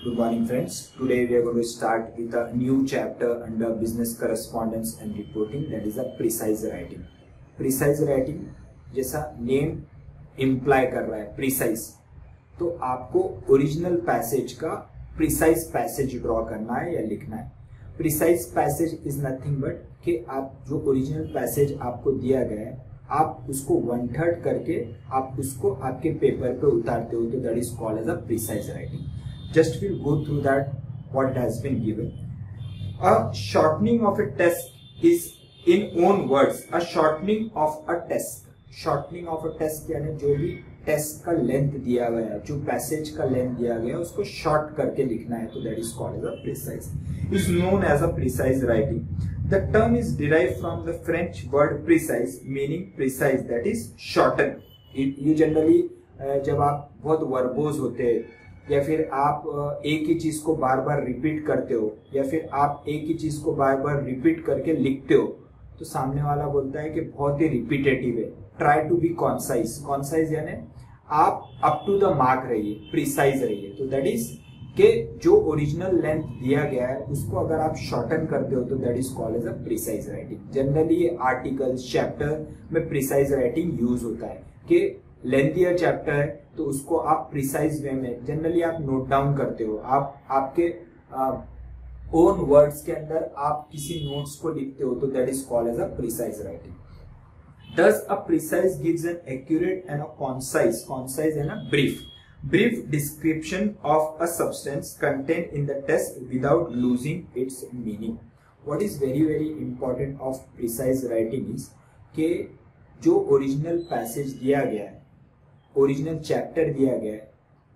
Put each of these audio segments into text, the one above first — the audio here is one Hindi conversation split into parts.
Good morning, friends. Today we are going to start with a new chapter under business correspondence and reporting, that is a precise writing. Precise writing जैसा नेम इम्प्लाई कर रहा है प्रिसाइज, तो आपको ओरिजिनल पैसेज का प्रिसाइज पैसेज ड्रॉ करना है या लिखना है. Precise passage is nothing but कि आप जो ओरिजिनल पैसेज आपको दिया गया है आप उसको 1/3 करके आप उसको आपके पेपर पे उतारते हो, तो that is called as a precise writing. Just we'll go through that what it has been given. A shortening of a test is in own words a shortening of a test. Shortening of a test यानी जो भी टेस्ट का लेंथ दिया गया है, जो पैसेज का लेंथ दिया गया है उसको शॉर्ट करके लिखना है, तो that is called as a precise. Is known as a precise writing. The term is derived from the French word precise meaning precise, that is shorten. ये जनरली जब आप बहुत वर्बोज होते हैं या फिर आप एक ही चीज को बार बार रिपीट करते हो या फिर आप एक ही चीज को बार बार रिपीट करके लिखते हो, तो सामने वाला बोलता है कि बहुत ही रिपीटेटिव है. Try to be concise. Concise यानी आप अप टू द मार्क रहिए, प्रिसाइज रहिए. तो दैट इज कि जो ओरिजिनल लेंथ दिया गया है उसको अगर आप शॉर्टन करते हो तो that is called as a precise writing. Generally articles chapter में प्रिसाइज राइटिंग यूज होता है कि लेंथियर चैप्टर है तो उसको आप प्रिसाइज वे में जनरली आप नोट डाउन करते हो, आप आपके ओन वर्ड्स के अंदर आप किसी नोट्स को लिखते हो, तो that is called as a precise writing. Thus a precise gives an accurate and a concise and a brief description of a substance contained in the text without losing its meaning. What is very important of precise writing is कि जो ओरिजिनल पैसेज दिया गया है, ओरिजिनल चैप्टर दिया गया है,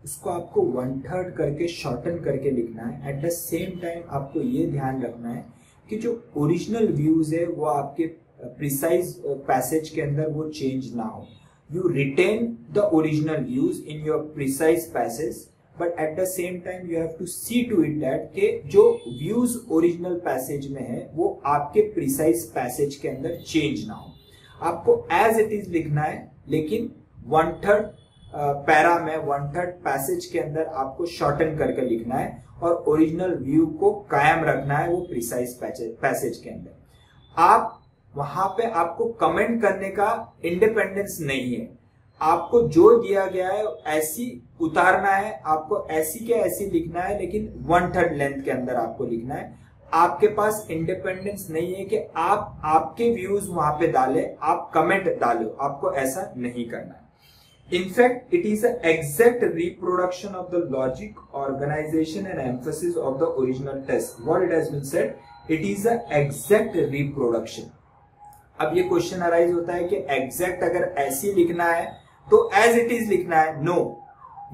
उसको आपको 1/3 करके शॉर्टन करके लिखना है. एट द सेम टाइम आपको ये ध्यान रखना है कि जो ओरिजिनल व्यूज है वो आपके प्रिसाइज पैसेज के अंदर वो चेंज ना हो. You retain the original views in your precise passage, but at the same time you have to see to it that के जो व्यूज ओरिजिनल पैसेज में है वो आपके प्रिसाइज पैसेज के अंदर चेंज ना हो. आपको एज इट इज लिखना है, लेकिन 1/3 पैरा में 1/3 पैसेज के अंदर आपको शॉर्टन करके लिखना है और ओरिजिनल व्यू को कायम रखना है वो प्रिसाइज पैसेज के अंदर. आप वहां पे आपको कमेंट करने का इंडिपेंडेंस नहीं है. आपको जो दिया गया है ऐसी उतारना है, आपको ऐसी के ऐसी लिखना है, लेकिन 1/3 लेंथ के अंदर आपको लिखना है. आपके पास इंडिपेंडेंस नहीं है कि आप आपके व्यूज वहां पे डाले, आप कमेंट डालो, आपको ऐसा नहीं करना है. In fact, it is an exact reproduction of the logic, organization and emphasis of the original text. What it has been said, it is an exact reproduction. अब ये क्वेश्चन अराइज होता है कि एग्जैक्ट अगर ऐसी लिखना है तो एज इट इज लिखना है. नो,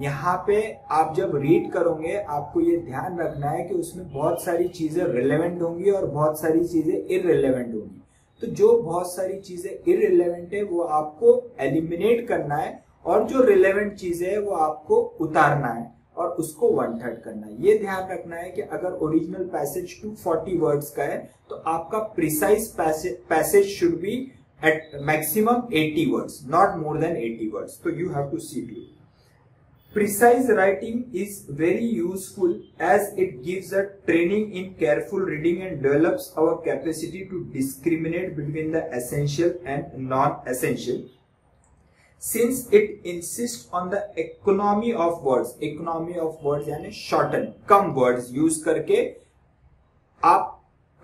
यहाँ पे आप जब रीड करोगे आपको ये ध्यान रखना है कि उसमें बहुत सारी चीजें रिलेवेंट होंगी और बहुत सारी चीजें इररिलेवेंट होंगी. तो जो बहुत सारी चीजें इररिलेवेंट है वो आपको एलिमिनेट करना है और जो रिलेवेंट चीजें है वो आपको उतारना है और उसको 1/3 करना है. ये ध्यान रखना है कि अगर ओरिजिनल पैसेज 240 वर्ड्स का है तो आपका precise passage should be at maximum 80 words, not more than 80 words. तो you have to see to it. Precise writing is very useful as it gives a training in careful reading and develops our capacity to discriminate between the essential and non-essential. Since it insists on the economy of words यानी shorten, कम words use करके आप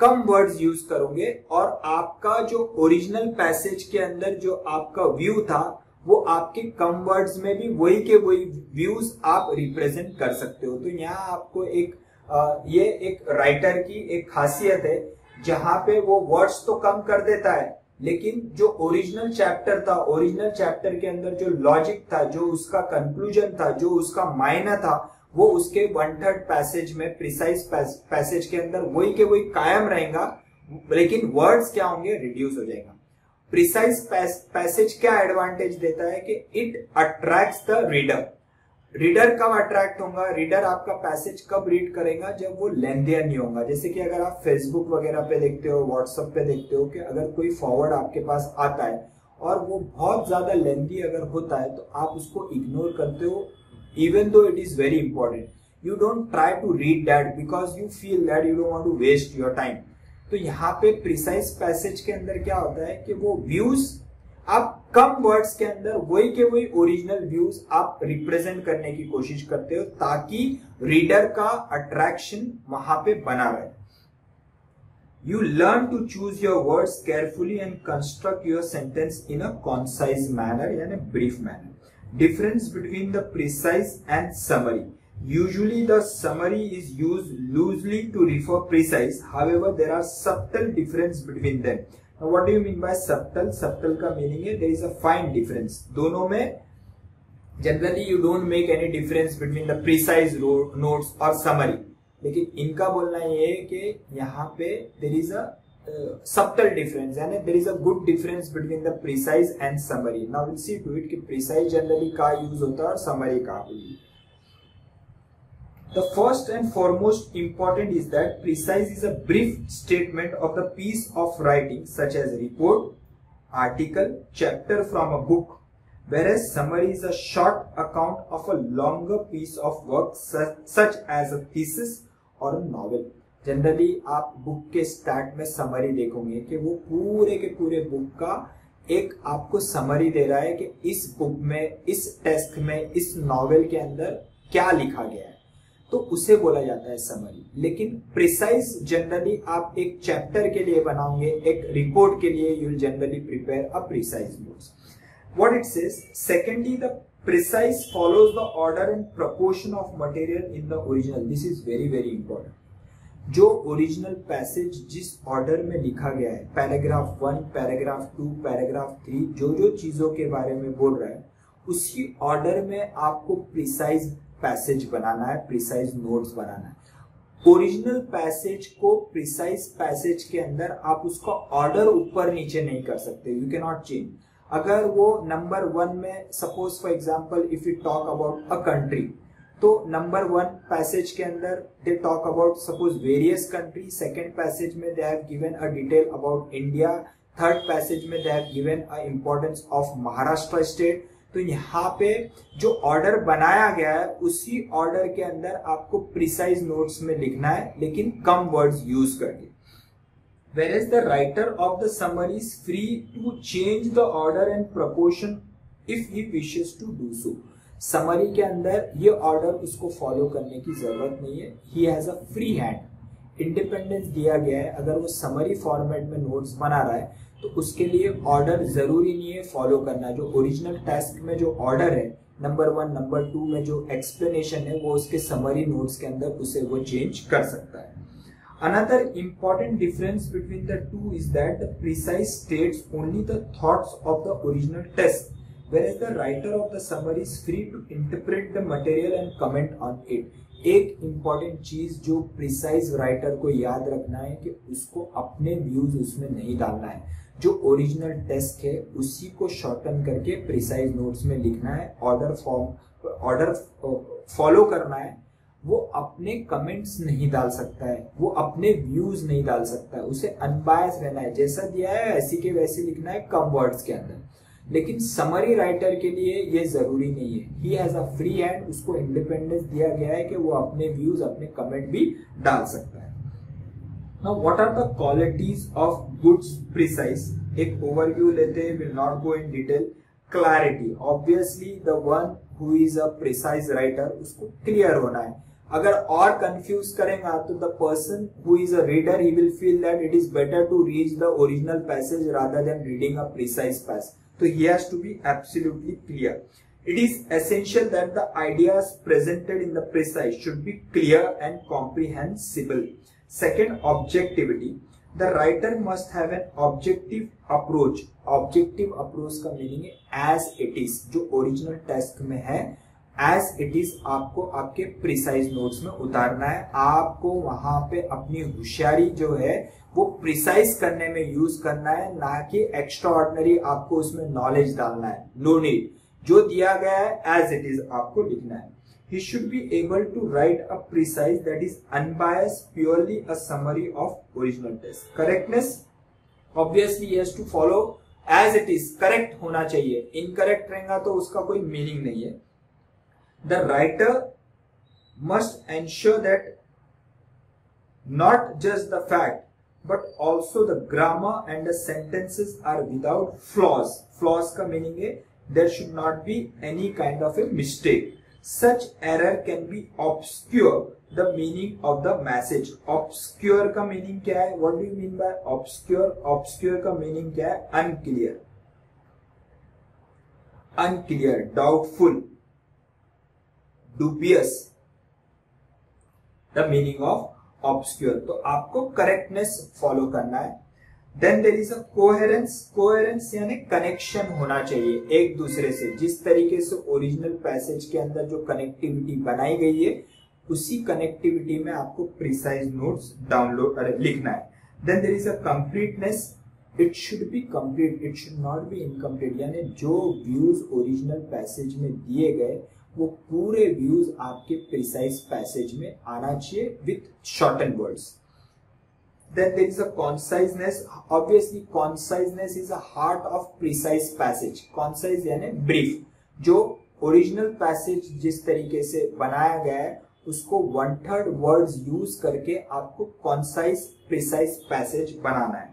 कम वर्ड्स यूज करोगे और आपका जो ओरिजिनल पैसेज के अंदर जो आपका व्यू था वो आपके कम वर्ड्स में भी वही के वही व्यूज आप रिप्रेजेंट कर सकते हो. तो यहाँ आपको ये एक राइटर की एक खासियत है जहां पे वो वर्ड्स तो कम कर देता है, लेकिन जो ओरिजिनल चैप्टर था, ओरिजिनल चैप्टर के अंदर जो लॉजिक था, जो उसका कंक्लूजन था, जो उसका मायना था, वो उसके 1/3 पैसेज में प्रिसाइज पैसेज के अंदर वही के वही कायम रहेगा, लेकिन वर्ड्स क्या होंगे, रिड्यूस हो जाएगा. प्रिसाइज पैसेज क्या एडवांटेज देता है कि it attracts the reader. Reader कब अट्रैक्ट होगा, रीडर आपका पैसेज कब रीड करेगा, जब वो लेंथियर नहीं होगा. जैसे कि अगर आप फेसबुक वगैरह पे देखते हो, व्हाट्सएप पे देखते हो कि अगर कोई फॉरवर्ड आपके पास आता है और वो बहुत ज्यादा लेंथी अगर होता है तो आप उसको इग्नोर करते हो, even though it is very important. you don't try to read that because you feel that you don't want to waste your time. तो यहाँ पे प्रिसाइज पैसेज के अंदर क्या होता है कि वो व्यूज आप कम वर्ड्स के अंदर वही के वही ओरिजिनल व्यूज आप रिप्रेजेंट करने की कोशिश करते हो ताकि रीडर का अट्रैक्शन वहां पे बना रहे. You learn to choose your words carefully and construct your sentence in a concise manner and a brief manner. Difference between the precise and summary. Usually the summary is used loosely to refer precise. However, there are subtle difference between them. Now, what do you mean by subtle? Subtle का meaning है there is a fine difference. दोनों में generally you don't make any difference between the precise notes or summary. लेकिन इनका बोलना ये है कि यहाँ पे there is a subtle difference and there is a good difference between the precise and summary. Now we'll see to it कि precise generally का use होता है और summary का. The first and foremost important is that precise is a brief statement of the piece of writing such as report, article, chapter from a book. Whereas summary is a short account of a longer piece of work such as a thesis और नॉवेल. जनरली आप बुक के स्टार्ट में समरी देखोगे कि वो पूरे के पूरे बुक का एक आपको समरी दे रहा है कि इस बुक में, इस टेक्स्ट में, इस नॉवेल के अंदर क्या लिखा गया है, तो उसे बोला जाता है समरी. लेकिन प्रिसाइज जनरली आप एक चैप्टर के लिए बनाओगे, एक रिपोर्ट के लिए you will generally prepare a precise notes. What it says, secondly the precise follows the order and proportion of material in the original. This is very very important. जो ओरिजिनल पैसेज जिस ऑर्डर में लिखा गया है, पैराग्राफ 1, पैराग्राफ 2, पैराग्राफ 3, जो जो चीजों के बारे में बोल रहा है उसी ऑर्डर में आपको प्रिसाइज पैसेज बनाना है, प्रिसाइज नोट्स बनाना है. ओरिजिनल पैसेज को प्रिसाइज पैसेज के अंदर आप उसका ऑर्डर ऊपर नीचे नहीं कर सकते. You can not change. अगर वो नंबर 1 में suppose for example if you talk about a country, तो नंबर 1 पैसेज के अंदर they talk about suppose various country, second passage में they have given a detail about India, third passage में they have given a importance of Maharashtra state. तो यहाँ पे जो ऑर्डर बनाया गया है उसी ऑर्डर के अंदर आपको प्रिसाइज नोट्स में लिखना है, लेकिन कम वर्ड्स यूज करके. Whereas the writer of the summary is free to change the order and proportion if he wishes to do so. Summary के अंदर ये ऑर्डर उसको फॉलो करने की जरूरत नहीं है. He has a free hand, independence दिया गया है. अगर वो समरी फॉर्मेट में नोट्स बना रहा है तो उसके लिए ऑर्डर जरूरी नहीं है फॉलो करना. जो ओरिजिनल टेक्स्ट में जो ऑर्डर है नंबर 1, नंबर 2 में जो एक्सप्लेनेशन है वो उसके समरी नोट्स के अंदर उसे वो चेंज कर सकता है. Another important difference between the two is that the precise states only the thoughts of the original text, whereas the writer of the summary is free to interpret the material and comment on it. एक important चीज जो precise writer को याद रखना है कि उसको अपने views उसमें नहीं डालना है. जो ओरिजिनल टेक्स्ट है उसी को शॉर्टन करके precise notes में लिखना है, ऑर्डर फॉलो करना है. वो अपने कमेंट्स नहीं डाल सकता है, वो अपने व्यूज नहीं डाल सकता है, उसे अनबायस रहना है, जैसा दिया है ऐसी के वैसे लिखना है कम वर्ड्स के अंदर. लेकिन समरी राइटर के लिए ये जरूरी नहीं है. He has a free hand, उसको इंडिपेंडेंस दिया गया है कि वो अपने व्यूज, अपने कमेंट भी डाल सकता है. Now what are the qualities of good precise. एक ओवरव्यू लेते हैं, will not go in detail. Clarity, obviously the one who is a precise writer उसको क्लियर होना है. अगर और कंफ्यूज करेगा तो the person who is a reader he will feel that it is better to read the original passage rather than reading a precise passage. तो he has to be absolutely clear. It is essential that the ideas presented in the precise should be clear and comprehensible. Second, objectivity. The writer must have an objective approach. Objective approach का meaning है as it is. जो original text में है as it is आपको आपके precise notes में उतारना है. आपको वहां पे अपनी होशियारी जो है वो प्रिसाइज करने में यूज करना है, ना कि एक्स्ट्रा ऑर्डिनरी आपको उसमें नॉलेज डालना है. No need. जो दिया गया है एज इट इज आपको लिखना है. He should be able to write a precise that is unbiased, purely a summary of original text. Correctness, obviously he has to follow as it is. Correct होना चाहिए. Incorrect रहेगा तो उसका कोई मीनिंग नहीं है. The writer must ensure that not just the fact but also the grammar and the sentences are without flaws. Flaws का meaning है there should not be any kind of a mistake. Such error can be obscure the meaning of the message. Obscure का meaning क्या है? What do you mean by obscure? Obscure का meaning क्या है? Unclear, unclear, doubtful, dubious, the meaning of obscure. तो आपको करेक्टनेस फॉलो करना है. Then there is a coherence. Coherence यानी कनेक्शन होना चाहिए एक दूसरे से. जिस तरीके से ओरिजिनल पैसेज के अंदर जो कनेक्टिविटी बनाई गई है उसी कनेक्टिविटी में आपको प्रिसाइज नोट्स डाउनलोड लिखना है. Then there is a completeness. It should be complete, it should not be incomplete. यानी जो व्यूज ओरिजिनल पैसेज में दिए गए वो पूरे व्यूज आपके प्रिसाइज पैसेज में आना चाहिए with shorten words. Then there is a conciseness. Obviously conciseness is a heart of precise passage. Concise यानी ब्रीफ. जो ओरिजिनल पैसेज जिस तरीके से बनाया गया है उसको 1/3 वर्ड्स यूज करके आपको कॉन्साइज प्रिसाइज पैसेज बनाना है.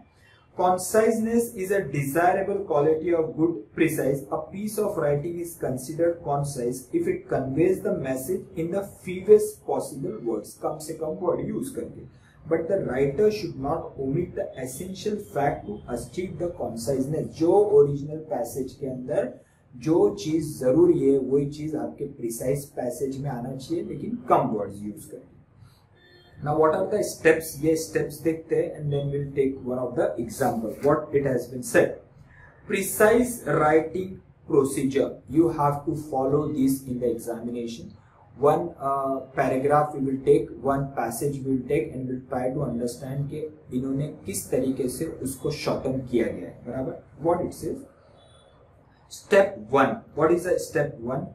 Conciseness is a desirable quality of good precise. A piece of writing is considered concise if it conveys the message in the fewest possible words. कम से कम word use करके. But the writer should not omit the essential fact to achieve the conciseness. जो original passage के अंदर जो चीज जरूरी है वही चीज आपके precise passage में आना चाहिए, लेकिन कम words use करके. Now what are the steps? ये steps देखते हैं and then we'll take one of the example what it has been said. Precise writing procedure. You have to follow this in the examination. One paragraph we will take, one passage we will take and we'll try to understand कि इन्होंने किस तरीके से उसको shorten किया गया है. बराबर? What it says? Step 1. What is the step 1?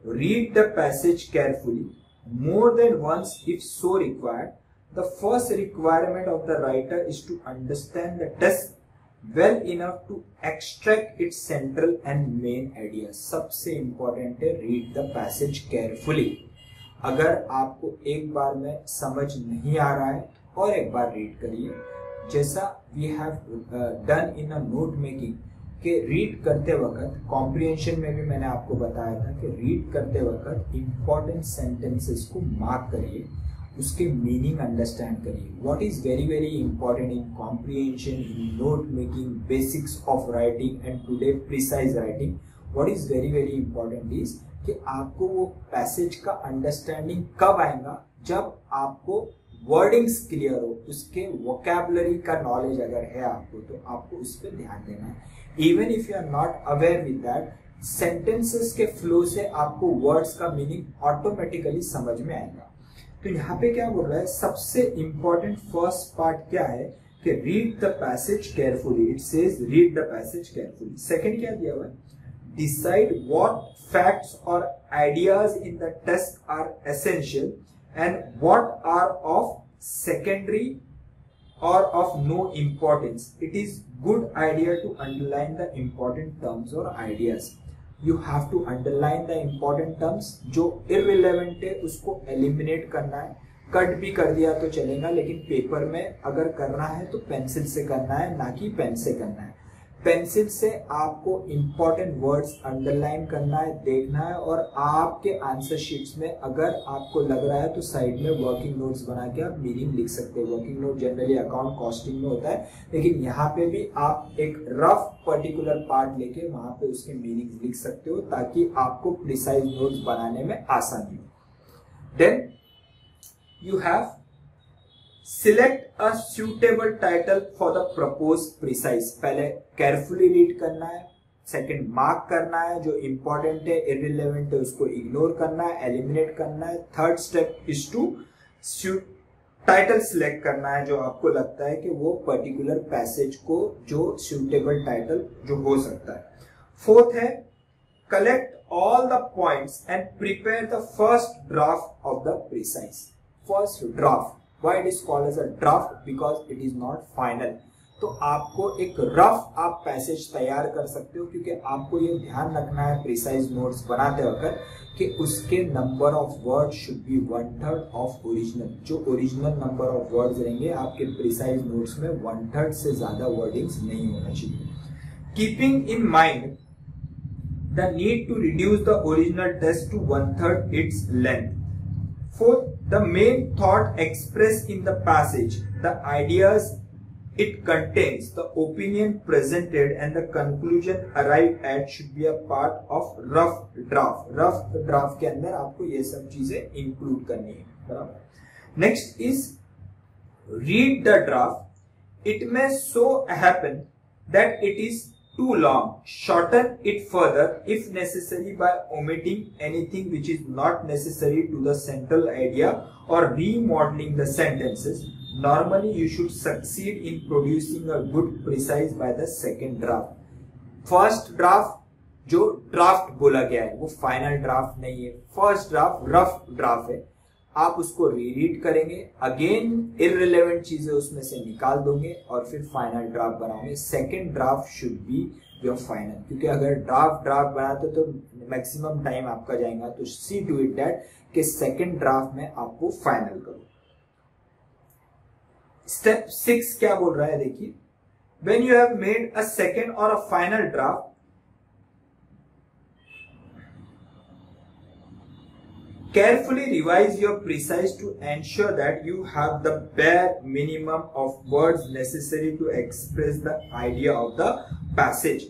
Read the passage carefully, more than once if so required. The first requirement of the writer is to understand the text well enough to extract its central and main ideas. सबसे important है read the passage carefully. अगर आपको एक बार में समझ नहीं आ रहा है और एक बार रीड करिए. जैसा we have done in a note making कि रीड करते वक्त कॉम्प्रिहेंशन में भी मैंने आपको बताया था कि रीड करते वक्त इंपॉर्टेंट सेंटेंसेस को मार्क करिए, उसके मीनिंग अंडरस्टैंड करिए. What is very very important in comprehension, in note making, basics of writing and today precise writing. What is very very important is कि आपको वो पैसेज का अंडरस्टैंडिंग कब आएगा? जब आपको वर्डिंग्स क्लियर हो, उसके वोकैबुलरी का नॉलेज अगर है आपको तो आपको उस पर ध्यान देना है. Even if you are not aware with that, sentences के फ्लो से आपको वर्ड्स का मीनिंग ऑटोमेटिकली समझ में आएगा. तो यहाँ पे क्या बोल रहा है? सबसे इंपॉर्टेंट फर्स्ट पार्ट क्या है कि read the passage carefully. It says read the passage carefully. Second क्या दिया हुआ है? डिसाइड व्हाट फैक्ट्स और ideas in the text are essential and what are of secondary or of no importance. It is good idea to underline the important terms or ideas. You have to underline the important terms. जो irrelevant है उसको eliminate करना है. कट भी कर दिया तो चलेगा, लेकिन पेपर में अगर करना है तो पेंसिल से करना है, ना कि पेन से करना है. पेंसिल से आपको इंपॉर्टेंट वर्ड्स अंडरलाइन करना है, देखना है, और आपके आंसर शीट्स में अगर आपको लग रहा है तो साइड में वर्किंग नोट्स बना के आप मीनिंग लिख सकते हैं. Working note generally account costing में होता है, लेकिन यहाँ पे भी आप एक रफ पर्टिकुलर पार्ट लेके वहां पे उसके मीनिंग लिख सकते हो ताकि आपको प्रिसाइज नोट्स बनाने में आसानी हो. Then you have select a suitable title for the propose precise. पहले केयरफुली रीड करना है, सेकंड मार्क करना है, जो इंपॉर्टेंट है इररिलेवेंट है उसको इग्नोर करना है, एलिमिनेट करना है. Third step is to title select करना है जो आपको लगता है कि वो पर्टिकुलर पैसेज को जो सुटेबल टाइटल जो हो सकता है. फोर्थ है collect all the points and prepare the first draft of the precise. First draft. Why it is called as a draft? Because it is not final. तो आपको एक रफ आप पैसेज तैयार कर सकते हो, क्योंकि आपको ये ध्यान रखना है प्रिसाइज नोट्स बनाते वक्त कि उसके number of word should be 1/3 of original. जो ओरिजिनल नंबर ऑफ वर्ड्स रहेंगे आपके प्रिसाइज नोट्स में 1/3 से ज्यादा वर्डिंग्स नहीं होना चाहिए। Keeping in mind the need to reduce the original text to 1/3 its length. Fourth, the main thought expressed in the passage, the ideas it contains, the opinion presented and the conclusion arrived at should be a part of rough draft. Rough draft के अंदर आपको ये सब चीजें include करनी है, बराबर। Next is read the draft. It may so happen that it is too long. Shorten it further if necessary by omitting anything which is not necessary to the central idea or remodeling the sentences. Normally you should succeed in producing a good precise by the second draft. First draft जो ड्राफ्ट बोला गया है वो फाइनल ड्राफ्ट नहीं है। फर्स्ट ड्राफ्ट रफ ड्राफ्ट है, आप उसको रीरीड करेंगे, अगेन इररिलेवेंट चीजें उसमें से निकाल दोगे और फिर फाइनल ड्राफ्ट बनाओगे। Second draft should be your final, क्योंकि अगर ड्राफ्ट बनाते तो मैक्सिमम टाइम आपका जाएगा। तो सी टू इट दैट कि सेकंड ड्राफ्ट में आपको फाइनल करो। स्टेप 6 क्या बोल रहा है देखिए, when you have made a second और a final draft, carefully revise your precise to ensure that you have the bare minimum of words necessary to express the idea of the passage.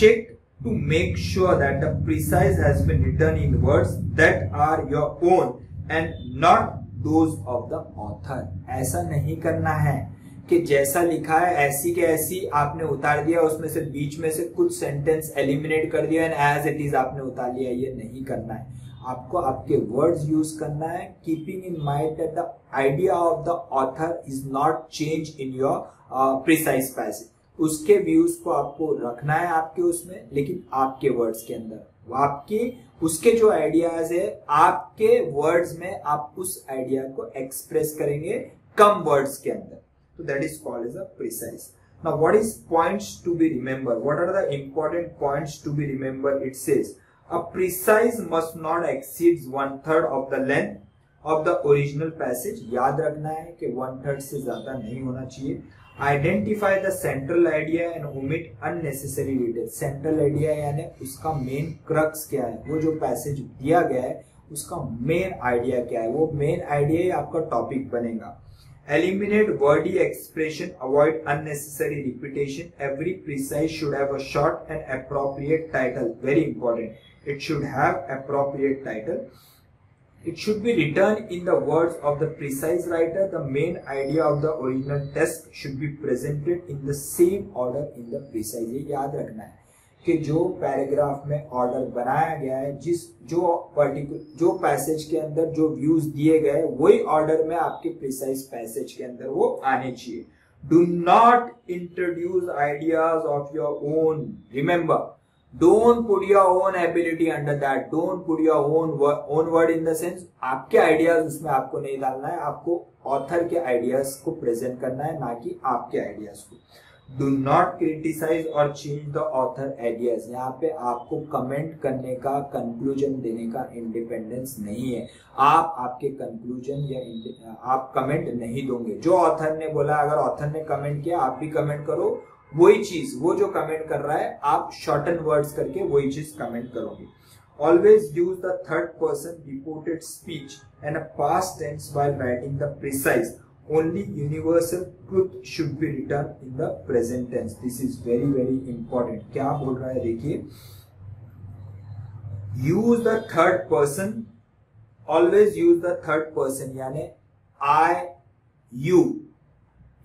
Check to make sure that the precise has been written in words that are your own and not those of the author. ऐसा नहीं करना है कि जैसा लिखा है ऐसी के ऐसी आपने उतार दिया, उसमें से बीच में से कुछ सेंटेंस एलिमिनेट कर दिया एंड एज इट इज आपने उतार लिया। ये नहीं करना है, आपको आपके वर्ड्स यूज करना है, keeping in mind that the idea of the author is not change in your precise passage. उसके व्यूज को आपको रखना है आपके उसमें, लेकिन आपके वर्ड्स के अंदर आपके उसके जो आइडियाज है आपके वर्ड्स में आप उस आइडिया को एक्सप्रेस करेंगे कम वर्ड्स के अंदर। तो that is called as a precise. Now what is points to be remember, what are the important points to be remember? It says a precise must not exceed 1/3 of the length of the original passage. याद रखना है कि 1/3 से ज्यादा नहीं होना चाहिए। Identify the central idea and omit unnecessary details. Central idea यानी उसका मेन क्रक्स क्या है, वो जो पैसेज दिया गया है उसका मेन आइडिया क्या है, वो मेन आइडिया ही आपका टॉपिक बनेगा। Eliminate wordy expression, avoid unnecessary repetition. Every precise should have a short and appropriate title. Very important. It should have appropriate title. It should be written in the words of the precise writer. The main idea of the original text should be presented in the same order in the precise. ये याद रखना है कि जो पैराग्राफ में ऑर्डर बनाया गया है, जो पैसेज के अंदर जो व्यूज दिए गए वही ऑर्डर में आपके प्रिसाइज पैसेज के अंदर वो आने चाहिए। Do not introduce ideas of your own. Remember, don't put your own ability under that, don't put your own word in the sense आपके आइडियाज उसमें आपको नहीं डालना है, आपको ऑथर के आइडियाज को प्रेजेंट करना है, ना कि आपके आइडियाज को। डू नॉट क्रिटिसाइज और चेंज द ऑथर आइडियाज। यहाँ पे आपको कमेंट करने का, कंक्लूजन देने का इंडिपेंडेंस नहीं है। आप आपके कंक्लूजन या आप कमेंट नहीं दोगे। जो ऑथर ने बोला, अगर ऑथर ने कमेंट किया आप भी कमेंट करो वही चीज, वो जो कमेंट कर रहा है आप शॉर्टन वर्ड्स करके वही चीज कमेंट करोगे। Always use the third person reported speech and a past tense while writing the precise. Only universal truth should be written in the present tense. This is very very important. क्या बोल रहा है देखिए, use the third person, always use the third person यानी आई यू,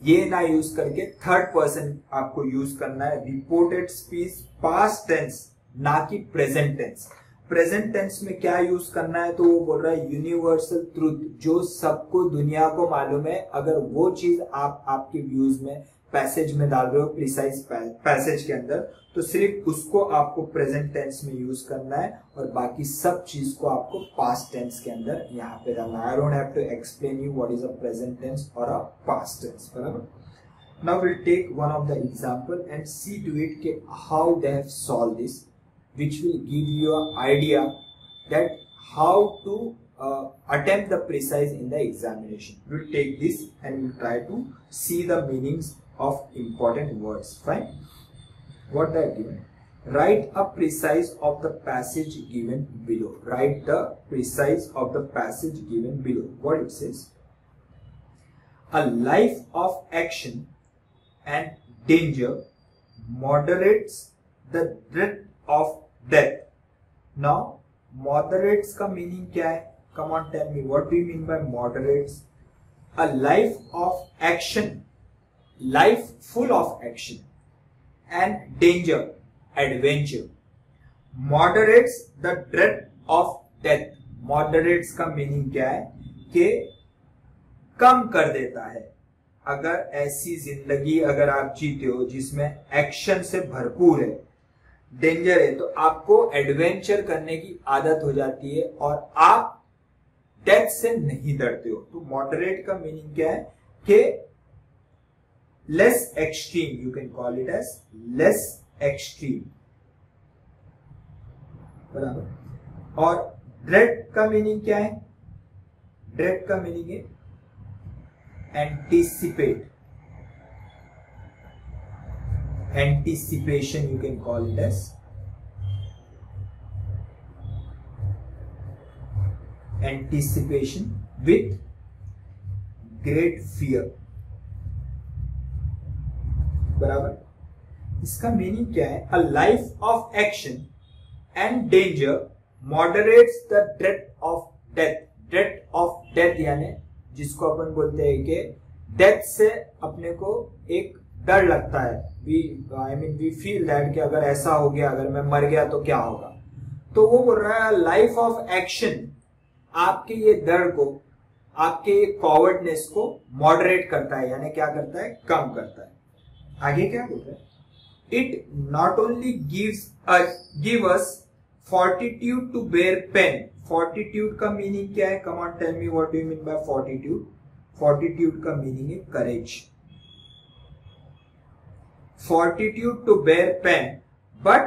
ये ना यूज करके थर्ड पर्सन आपको यूज करना है। रिपोर्टेड स्पीच पास्ट टेंस ना कि प्रेजेंट टेंस। प्रेजेंट टेंस में क्या यूज करना है, तो वो बोल रहा है यूनिवर्सल ट्रूथ, जो सबको दुनिया को मालूम है। अगर वो चीज आप आपके व्यूज में पैसेज में डाल रहे हो प्रिसाइज पैसेज के अंदर, तो सिर्फ उसको आपको प्रेजेंट टेंस में यूज करना है और बाकी सब चीज को आपको पास्ट टेंस के अंदर यहाँ पे डालना है। I don't have to explain you what is a present tense और अ पास्ट टेंस, बराबर। Now we'll take one of the example and see to it ke how they have solved this, which will give you an idea that how to attempt the precise in the examination. We'll take this and we'll try to see the meanings of important words. Fine. What they are given. Write a precise of the passage given below. Write the precise of the passage given below. What it says. A life of action and danger moderates the dread of death. Now, moderates का meaning क्या है? Come on, tell me, what do you mean by moderates? A life of action, life full of action and danger, adventure. Moderates the dread of death. Moderates का meaning क्या है? कि कम कर देता है. अगर ऐसी जिंदगी अगर आप जीते हो जिसमें एक्शन से भरपूर है, डेंजर है, तो आपको एडवेंचर करने की आदत हो जाती है और आप डेथ से नहीं डरते हो. तो मॉडरेट का मीनिंग क्या है कि less extreme, you can call it as less extreme. बराबर. और ड्रेड का मीनिंग क्या है? ड्रेड का मीनिंग है anticipate, anticipation, you can call it as anticipation with great fear. बराबर. इसका मीनिंग क्या है? A life of action and danger moderates the dread of death. dread of death यानी जिसको अपन बोलते हैं कि डेथ से अपने को एक डर लगता है. वी फील दैट कि अगर ऐसा हो गया, अगर मैं मर गया तो क्या होगा. तो वो बोल रहा है लाइफ ऑफ एक्शन आपके ये डर को, आपके ये कॉवर्डनेस को मॉडरेट करता है, यानी क्या करता है? कम करता है. आगे क्या बोल रहा है? It not only give us fortitude to bear pain. Fortitude का मीनिंग क्या है? Come on, tell me what do you mean by fortitude? Fortitude का मीनिंग है courage. Fortitude to bear pain, but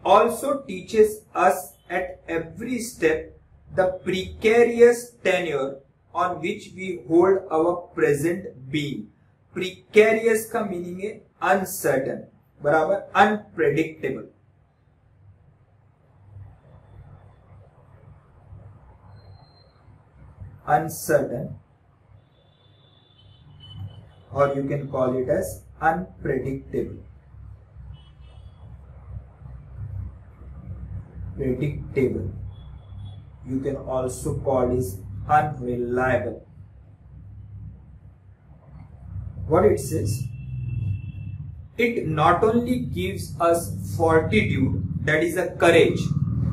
also teaches us at every step the precarious tenure on which we hold our present being. Precarious का मीनिंग है uncertain. बराबर. Unpredictable. Uncertain, or you can call it as unpredictable. Predictable. You can also call it unreliable. What it says? It not only gives us fortitude, that is a courage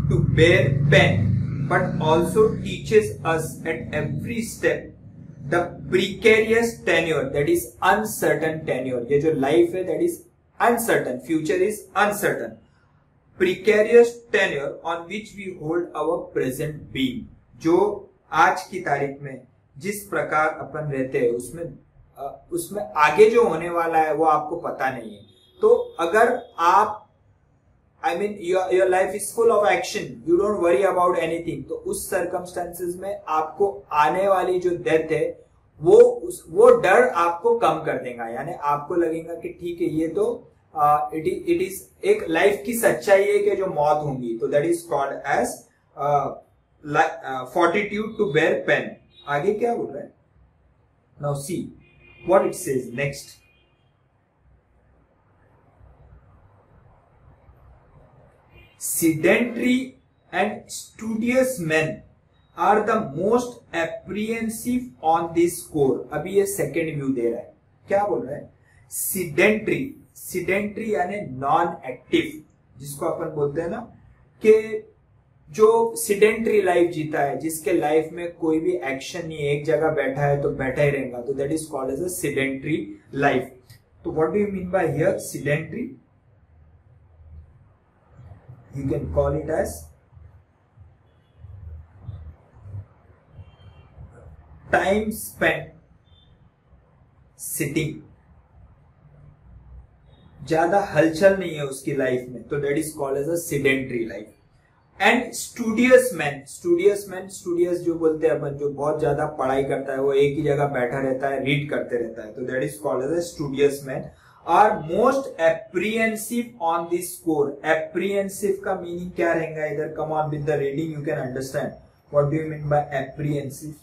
to bear pain, but also teaches us at every step the precarious tenure, that is uncertain tenure. ये जो life है that is uncertain, future is uncertain. Precarious tenure on which we hold our present being. जो आज की तारीख में जिस प्रकार अपन रहते हैं उसमें आगे जो होने वाला है वो आपको पता नहीं है. तो अगर आप your life is full of action, you don't worry about anything, तो उस circumstances में आपको आने वाली जो डेथ है वो डर आपको कम कर देगा. यानी आपको लगेगा कि ठीक है, ये तो इट इज एक लाइफ की सच्चाई है कि जो मौत होंगी. तो that is called as fortitude to bear pain. आगे क्या बोल रहा है? Now see what it says next. Sedentary and studious men are the most apprehensive on this score. अभी ये सेकेंड व्यू दे रहा है. क्या बोल रहा है? Sedentary, sedentary यानी नॉन एक्टिव, जिसको अपन बोलते हैं ना कि जो sedentary लाइफ जीता है, जिसके लाइफ में कोई भी एक्शन नहीं है, एक जगह बैठा है तो बैठा ही रहेगा, तो that is called as a sedentary life. तो what do you mean by here sedentary? You can call it as time spent sitting, ज्यादा हलचल नहीं है उसकी लाइफ में, तो that is called as a sedentary life. And studious man, studious जो बोलते हैं अपन, जो बहुत ज्यादा पढ़ाई करता है, वो एक ही जगह बैठा रहता है, रीड करते रहता है, तो that is called as a studious man. Are most apprehensive on this score. Apprehensive का मीनिंग क्या रहेगा इधर? Come on with the reading you can understand what do you mean by apprehensive.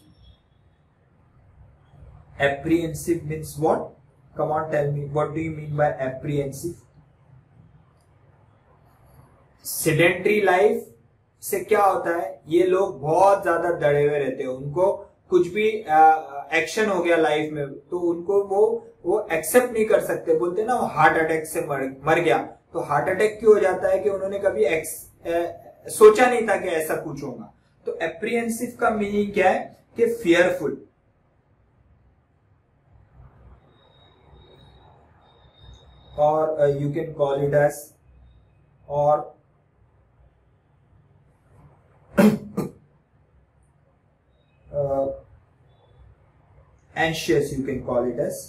Apprehensive means what? Come on, tell me, what do you mean by apprehensive? Sedentary life से क्या होता है? ये लोग बहुत ज्यादा डरे हुए रहते हैं, उनको कुछ भी एक्शन हो गया लाइफ में तो उनको वो एक्सेप्ट नहीं कर सकते। बोलते हैं ना, वो हार्ट अटैक से मर गया, तो हार्ट अटैक क्यों हो जाता है? कि उन्होंने कभी सोचा नहीं था कि ऐसा कुछ होगा। तो एप्रीहेंसिव का मीनिंग क्या है? कि fearful, or you can call it as or anxious, you can call it as।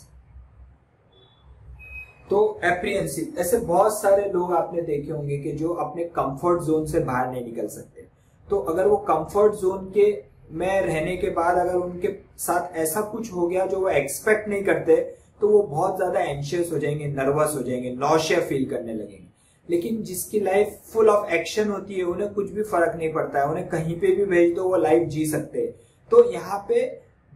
तो एप्रीहेंसिव, ऐसे बहुत सारे लोग आपने देखे होंगे कि जो अपने कंफर्ट जोन से बाहर नहीं निकल सकते। तो अगर वो कंफर्ट जोन के में रहने के बाद अगर उनके साथ ऐसा कुछ हो गया जो वो एक्सपेक्ट नहीं करते, तो वो बहुत ज्यादा एंशियस हो जाएंगे, नर्वस हो जाएंगे, नॉशिया फील करने लगेंगे। लेकिन जिसकी लाइफ फुल ऑफ एक्शन होती है, उन्हें कुछ भी फर्क नहीं पड़ता है, उन्हें कहीं पे भी भेज दो वो लाइफ जी सकते हैं। तो यहाँ पे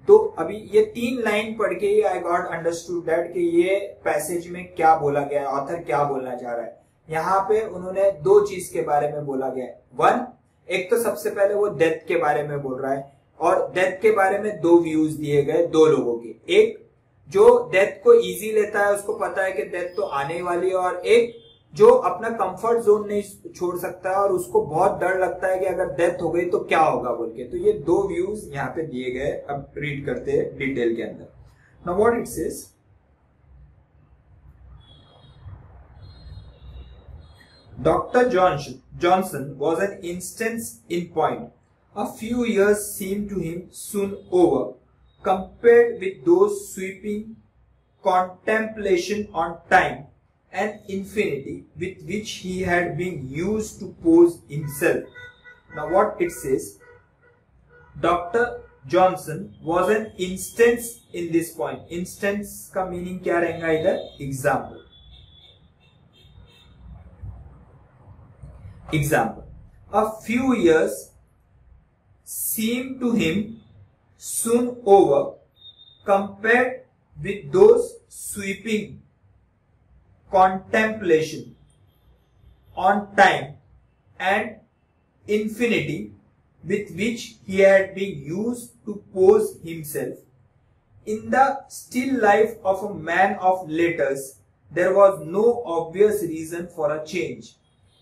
तो अभी ये 3 लाइन पढ़ के ही आई गॉट अंडरस्टूड दैट कि ये पैसेज में क्या बोला गया है, ऑथर क्या बोलना चाह रहा है। यहाँ पे उन्होंने 2 चीज के बारे में बोला गया है। 1, एक तो सबसे पहले वो डेथ के बारे में बोल रहा है, और डेथ के बारे में 2 व्यूज दिए गए 2 लोगों के। एक जो डेथ को इजी लेता है, उसको पता है कि डेथ तो आने वाली है, और एक जो अपना कंफर्ट जोन नहीं छोड़ सकता है और उसको बहुत डर लगता है कि अगर डेथ हो गई तो क्या होगा बोल के। तो ये 2 व्यूज यहाँ पे दिए गए। अब रीड करते हैं डिटेल के अंदर। Now what it says, doctor Johnson was an instance in point. A few years seemed to him soon over, compared with those sweeping contemplation on time and infinity with which he had been used to pose himself. Now what it says, Dr. Johnson was an instance in this point. Instance का meaning क्या रहेगा इधर? Example. Example. A few years seemed to him soon over, compared with those sweeping contemplation on time and infinity with which he had been used to pose himself. In the still life of a man of letters, there was no obvious reason for a change.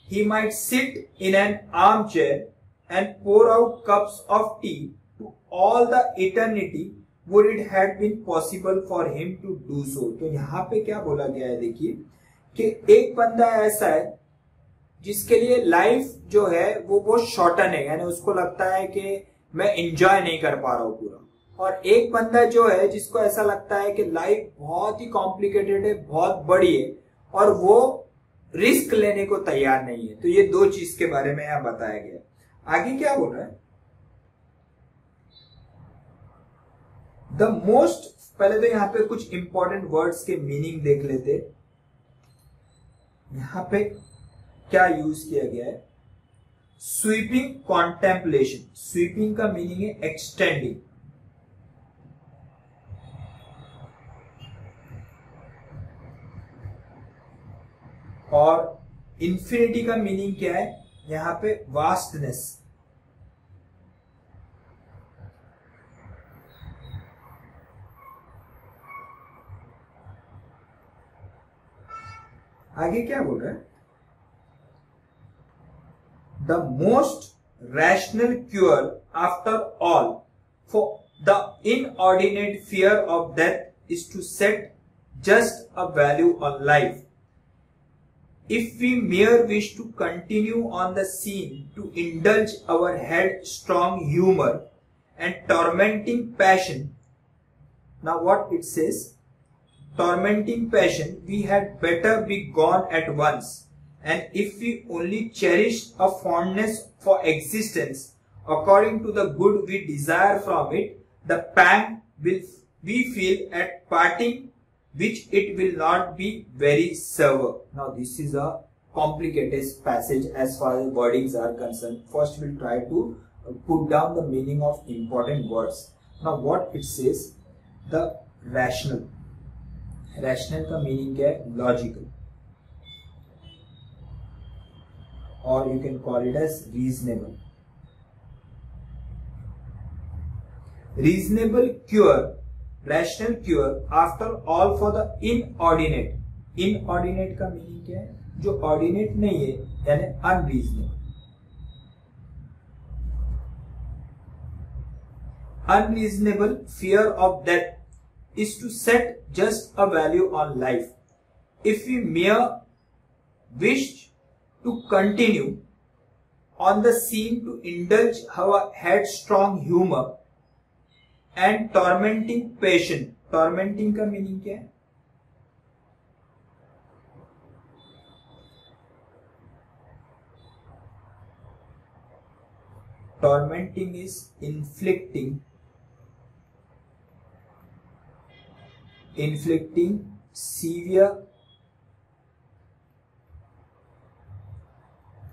He might sit in an armchair and pour out cups of tea to all the eternity would it had been possible for him to do so. तो यहाँ पे क्या बोला गया है, देखिए कि एक बंदा ऐसा है जिसके लिए लाइफ जो है वो बहुत शॉर्टन है, यानी उसको लगता है कि मैं एंजॉय नहीं कर पा रहा हूँ पूरा। और एक बंदा जो है जिसको ऐसा लगता है कि लाइफ बहुत ही कॉम्प्लिकेटेड है, बहुत बड़ी है, और वो रिस्क लेने को तैयार नहीं है। तो ये 2 चीज के बारे में यहाँ बताया गया। आगे क्या बोल रहा है, द मोस्ट, पहले तो यहाँ पे कुछ इंपॉर्टेंट वर्ड्स के मीनिंग देख लेते। यहां पे क्या यूज किया गया है, स्वीपिंग कॉन्टेम्पलेशन। स्वीपिंग का मीनिंग है एक्सटेंडिंग, और इंफिनिटी का मीनिंग क्या है, यहां पे वास्टनेस। आगे क्या बोल रहा है, the most rational cure after all for the inordinate fear of death is to set just a value on life. If we mere wish to continue on the scene to indulge our headstrong humor and tormenting passion. Now what it says, tormenting passion, we had better be gone at once. And if we only cherished a fondness for existence, according to the good we desire from it, the pang will we feel at parting, which it will not be very severe. Now this is a complicated passage as far as wordings are concerned. First we'll try to put down the meaning of important words. Now what it says, the rational. Rational का मीनिंग क्या है? लॉजिकल, और you can call it as reasonable. Reasonable cure, rational cure after all for the inordinate. Inordinate का मीनिंग क्या है? जो ऑर्डिनेट नहीं है, यानी unreasonable. Unreasonable fear of death is to set just a value on life. If we mere wish to continue on the scene to indulge our headstrong humor and tormenting passion. Tormenting का meaning क्या है? Tormenting is inflicting severe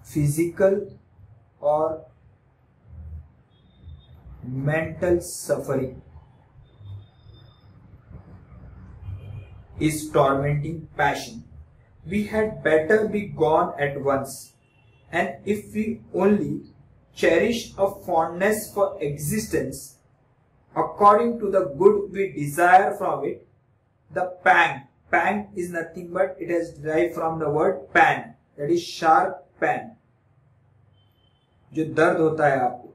physical or mental suffering is tormenting passion. We had better be gone at once, and if we only cherish a fondness for existence, according to the good we desire from it, the pang. Pang is nothing but it has derived from the word pan, that is sharp pain. जो दर्द होता है आपको.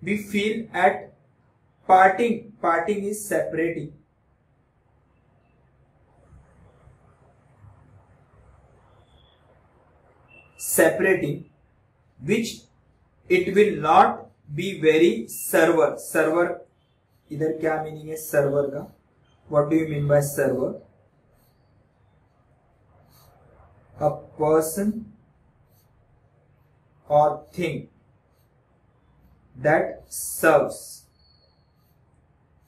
We feel at parting. Parting is separating. Separating, which it will not be very server. Server इधर क्या मीनिंग है सर्वर का? What do you mean by server? A person or thing that serves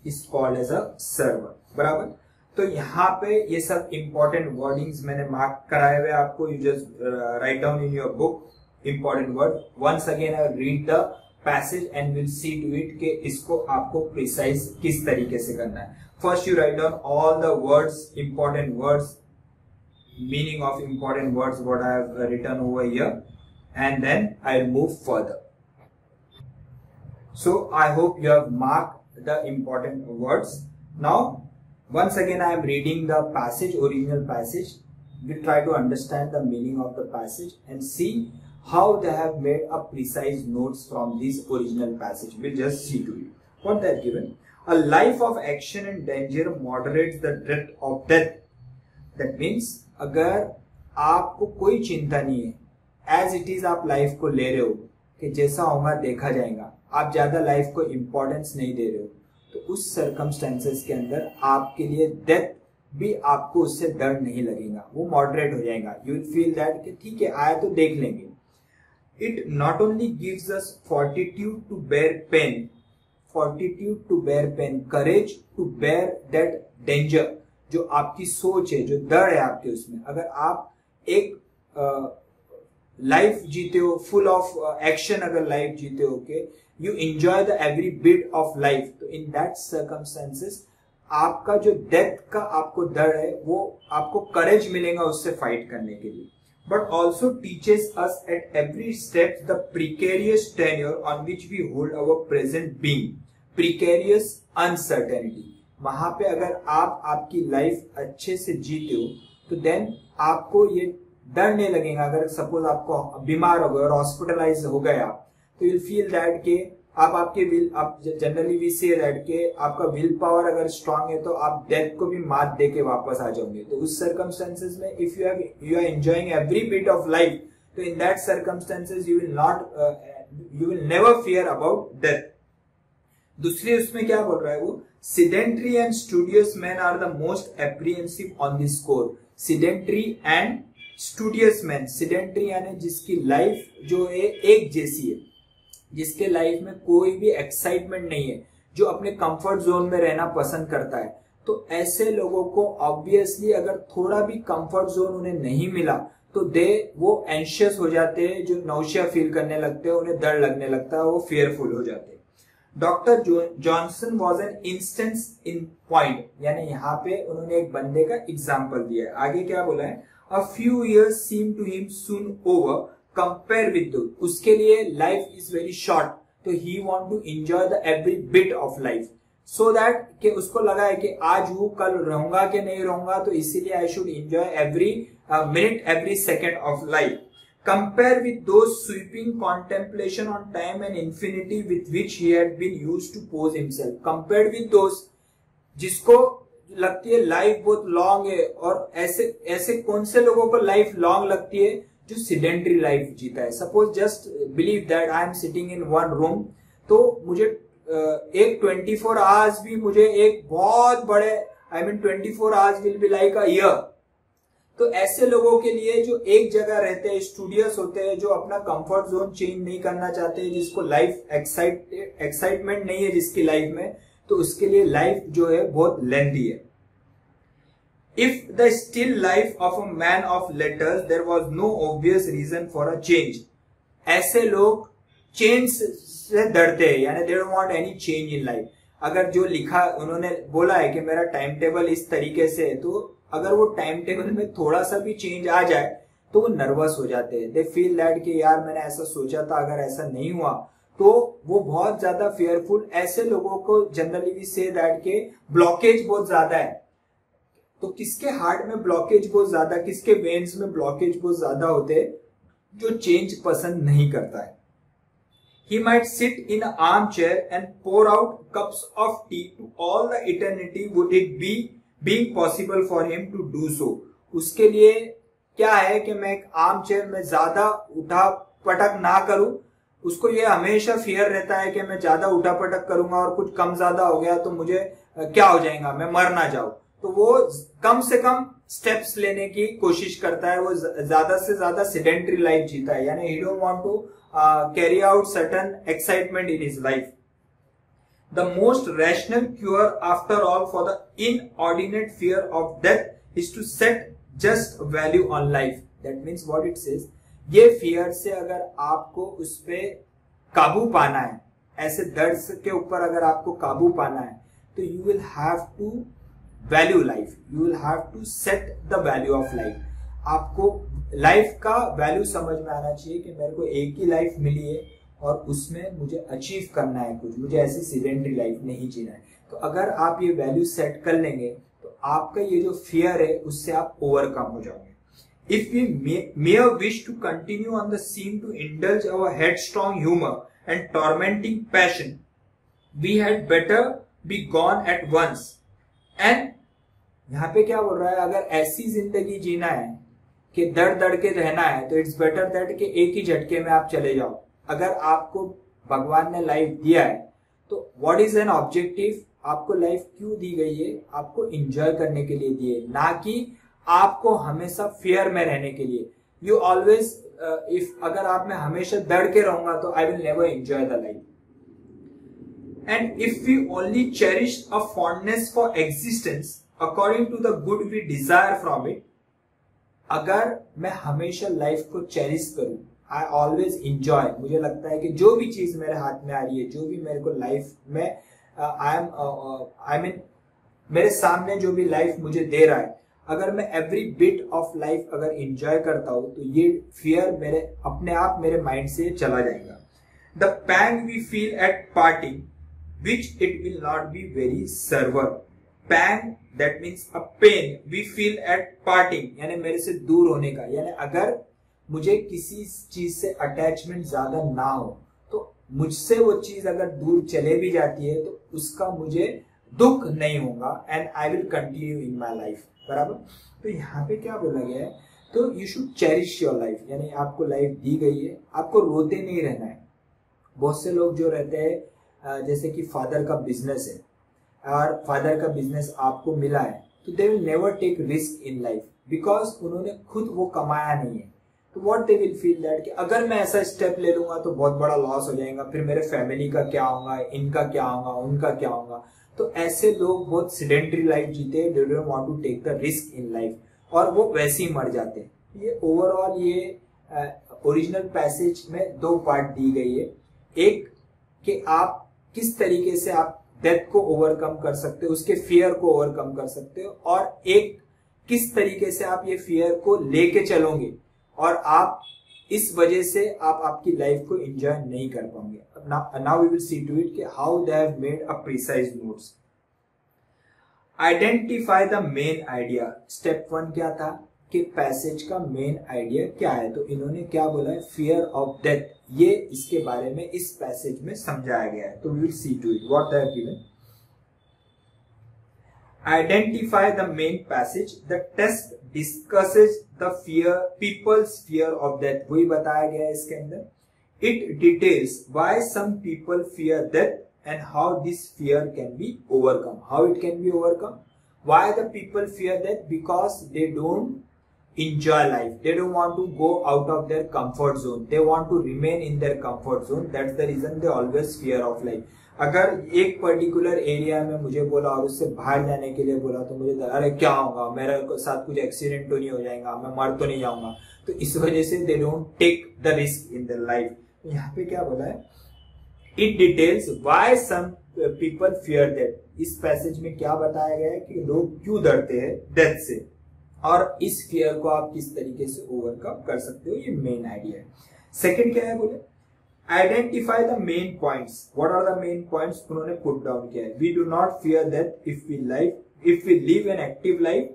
is called as a server. बराबर. तो यहाँ पे ये सब important wordings मैंने मार्क कराए हुए आपको. You just write down in your book important word. Once again I will read the passage and we'll see to it कि इसको आपको precise किस तरीके से करना है. First you write down all the words, important words, meaning of important words what I have written over here, and then I'll move further. So I hope you have marked the important words. Now once again I am reading the passage, original passage. We'll try to understand the meaning of the passage and see how they have made a precise notes from this original passage. We'll just see to it what they have given. A life of action and danger moderates the dread of death. That means अगर आपको कोई चिंता नहीं है, as it is आप लाइफ को ले रहे हो कि जैसा होगा देखा जाएगा, आप ज्यादा लाइफ को इम्पोर्टेंस नहीं दे रहे हो, तो उस सर्कमस्टेंसेस के अंदर आपके लिए डेथ भी आपको उससे डर नहीं लगेगा, वो मॉडरेट हो जाएगा. यू विल फील दैट कि ठीक है आया तो देख लेंगे. It not only gives us fortitude to bear pain, fortitude to bear pain, courage to bear that danger. जो आपकी सोच है, जो डर है आपके उसमें, अगर आप एक लाइफ जीते हो फुल ऑफ एक्शन, अगर लाइफ जीते हो के you enjoy the every bit of life, तो इन दैट सर्कमस्टेंसेस आपका जो डेथ का आपको डर है वो आपको करेज मिलेगा उससे फाइट करने के लिए. But also teaches us at every step the precarious tenure on which we hold our present being. Precarious uncertainty. वहां पे अगर आप आपकी लाइफ अच्छे से जीते हो तो देन आपको ये डर नहीं लगेगा. अगर सपोज आपको बीमार हो गए और हॉस्पिटलाइज हो गए आप, तो यू फील दैट के आप आपके विल, आप जनरली वी से दैट के आपका विल पावर अगर स्ट्रांग है तो आप डेथ को भी मात दे के वापस आ जाओगे. तो उस सर्कमस्टेंसेस में if you are enjoying every bit of life, तो in that circumstances you will never fear about death. दूसरी उसमें क्या बोल रहा है वो, sedentary and studious man are the most apprehensive on this score. Sedentary and studious man, sedentary यानी जिसकी लाइफ जो है एक जैसी है, जिसके लाइफ में कोई भी एक्साइटमेंट नहीं है, जो अपने कंफर्ट जोन में रहना पसंद करता है, तो ऐसे लोगों को ऑब्वियसली अगर थोड़ा भी कंफर्ट जोन उन्हें नहीं मिला तो वो एंशियस हो जाते हैं, जो नौशिया फील करने लगते हैं, उन्हें डर लगने लगता है, वो फियरफुल हो जाते हैं। Doctor Johnson was an instance in point, यानी यहाँ पे उन्होंने एक बंदे का एग्जाम्पल दिया है। आगे क्या बोला है, a few years seem to him soon over compare with those, उसके लिए लाइफ इज वेरी शॉर्ट, तो he want to enjoy the every bit of life, so that कि उसको लगा है कि आज वो कल रहूंगा कि नहीं रहूंगा, तो इसीलिए I should enjoy every minute every second of life. Compare with those sweeping contemplation on time and infinity with which he had been used to pose himself. Compare with those जिसको लगती है लाइफ बहुत लॉन्ग है, और ऐसे कौन से लोगों को लाइफ लॉन्ग लगती है, जो सिडेंट्री लाइफ जीता है। Suppose just believe that I am sitting in one room, तो मुझे एक 24 आवर्स भी मुझे एक बहुत बड़े 24 hours will be like a year. तो ऐसे लोगों के लिए जो एक जगह रहते हैं, स्टूडियस होते हैं, जो अपना कंफर्ट जोन चेंज नहीं करना चाहते, जिसको लाइफ एक्साइटमेंट नहीं है जिसकी लाइफ में, तो उसके लिए लाइफ जो है बहुत लेंथी है। If the still life of a man of letters, there was no obvious reason for a change. ऐसे लोग चेंज से डरते हैं, यानी they don't want any change in life. अगर जो लिखा उन्होंने बोला है कि मेरा टाइम टेबल इस तरीके से है, तो अगर वो टाइम टेबल में थोड़ा सा भी चेंज आ जाए तो वो नर्वस हो जाते हैं। दे फील दैट कि यार मैंने ऐसा सोचा था, अगर ऐसा नहीं हुआ, तो वो बहुत ज्यादा फेयरफुल। ऐसे लोगों को जनरली भी से दैट के ब्लॉकेज बहुत ज्यादा है। तो किसके हार्ट में ब्लॉकेज बहुत ज्यादा, किसके वेन्स में ब्लॉकेज बहुत ज्यादा होते हैं, जो चेंज पसंद नहीं करता है। He might sit in an armchair and pour out cups of tea to all the eternity, would it be being possible for him to do so? उसके लिए क्या है कि मैं एक आर्म चेयर में ज्यादा उठा पटक ना करूं, उसको ये हमेशा फियर रहता है कि मैं ज्यादा उठा पटक करूंगा और कुछ कम ज्यादा हो गया तो मुझे क्या हो जाएगा, मैं मर ना जाऊं। तो वो कम से कम स्टेप्स लेने की कोशिश करता है, वो ज्यादा से ज्यादा सेडेंटरी लाइफ जीता है, यानी he don't want to carry out certain excitement in his life. The most rational cure after all for the inordinate fear of death is to set just value on life. That means what it says, ये फियर से अगर आपको उस पे काबू पाना है, ऐसे दर्द के ऊपर अगर आपको काबू पाना है, तो you will have to value life, you will have to set the value of life. आपको लाइफ का वैल्यू समझ में आना चाहिए कि मेरे को एक ही लाइफ मिली है और उसमें मुझे अचीव करना है कुछ, मुझे ऐसी सिडेंटरी लाइफ नहीं जीना है। तो अगर आप ये वैल्यू सेट कर लेंगे तो आपका ये जो फियर है उससे आप ओवरकम हो जाओगे। If we mere wish to continue on the scene to indulge our headstrong humor and tormenting passion, we had better be gone at once. And यहाँ पे क्या बोल रहा है, अगर ऐसी जिंदगी जीना है कि दड़ के रहना है, तो इट्स बेटर दैट कि एक ही झटके में आप चले जाओ। अगर आपको भगवान ने लाइफ दिया है तो व्हाट इज एन ऑब्जेक्टिव, आपको लाइफ क्यों दी गई है, आपको एंजॉय करने के लिए दी है, ना कि आपको हमेशा फियर में रहने के लिए। यू ऑलवेज इफ अगर आप में हमेशा डर के रहूंगा तो I will never enjoy the life. And if we only cherish a fondness for existence according to the good we desire from it, अगर मैं हमेशा लाइफ को चेरिश करूं, I always enjoy, मुझे लगता है कि जो भी चीज मेरे हाथ में आ रही है, जो भी मेरे को लाइफ में I mean मेरे सामने जो भी लाइफ मुझे दे रहा है, अगर मैं एवरी बिट ऑफ लाइफ अगर एंजॉय करता हूं, तो ये फियर मेरे अपने आप मेरे माइंड से चला जाएगा। The pang we feel at parting which it will not be very severe. Pang, that means a pain we feel at parting, यानी मेरे से दूर होने का, यानी अगर मुझे किसी चीज से अटैचमेंट ज्यादा ना हो, तो मुझसे वो चीज अगर दूर चले भी जाती है तो उसका मुझे दुख नहीं होगा, and I will continue in my life. बराबर। तो यहाँ पे क्या बोला गया है, तो you should cherish your life, यानी आपको लाइफ दी गई है, आपको रोते नहीं रहना है। बहुत से लोग जो रहते हैं जैसे कि फादर का बिजनेस है और फादर का बिजनेस आपको मिला है, तो they will never take risk in life because उन्होंने खुद वो कमाया नहीं है। तो what they will feel that कि अगर मैं ऐसा स्टेप ले लूंगा तो बहुत बड़ा लॉस हो जाएगा, फिर मेरे फैमिली का क्या होगा, इनका क्या होगा, उनका क्या होगा। तो ऐसे लोग बहुत सीडेंटरी लाइफ जीते हैं, they don't want to take the risk in life और वो वैसे ही मर जाते हैं। ये ओवरऑल ये ओरिजिनल पैसेज में दो पार्ट दी गई है, एक कि आप किस तरीके से आप डेथ को ओवरकम कर सकते हो, उसके फियर को ओवरकम कर सकते हो, और एक किस तरीके से आप ये फियर को लेके चलोगे और आप इस वजह से आप आपकी लाइफ को एंजॉय नहीं कर पाओगे। Now we will see to it कि how they have made a precise notes. Identify the main idea. Step 1 क्या था कि पैसेज का मेन आइडिया क्या है, तो इन्होंने क्या बोला है, फियर ऑफ डेथ। ये इसके बारे में इस पैसेज में समझाया गया है। तो we will see to it what they have given. Identify the main passage. The text discusses the fear, people's fear of death. वही बताया गया है इसके अंदर. It details why some people fear death and how this fear can be overcome. How it can be overcome? Why the people fear death? Because they don't enjoy life. They don't want to go out of their comfort zone. They want to remain in their comfort zone. That's the reason they always fear of life. अगर एक पर्टिकुलर एरिया में मुझे बोला और उससे बाहर जाने के लिए बोला तो मुझे अरे क्या होगा, मेरे साथ कुछ एक्सीडेंट तो नहीं हो जाएगा, मैं मर तो नहीं जाऊंगा, तो इस वजह से they don't take the risk in their life. यहाँ पे क्या बोला है, it details why some people fear death. इस पैसेज में क्या बताया गया है कि लोग क्यों डरते हैं डेथ से और इस फियर को आप किस तरीके से ओवरकम कर सकते हो, ये मेन आइडिया है। सेकेंड क्या है बोले, identify the main points. What are the main points उन्होंने पुट डाउन किया है। We do not fear death if we live an active life.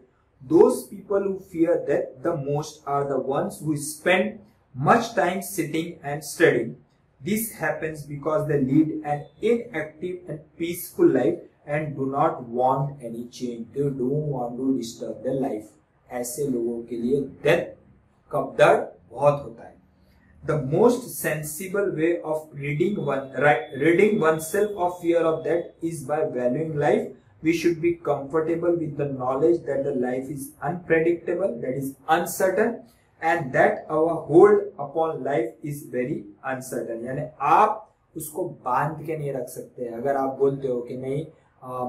Those people who fear death the most are the ones who spend much time sitting and studying. This happens because they lead an inactive and peaceful life and do not want any change. They don't want to disturb their life. ऐसे लोगों के लिए डेथ का डर बहुत होता है। The most sensible way of ridding oneself of fear of death is by valuing life. We should be comfortable with the knowledge that the life is unpredictable, that is uncertain, and that our hold upon life is very uncertain. यानी आप उसको बांध के नहीं रख सकते। अगर आप बोलते हो कि नहीं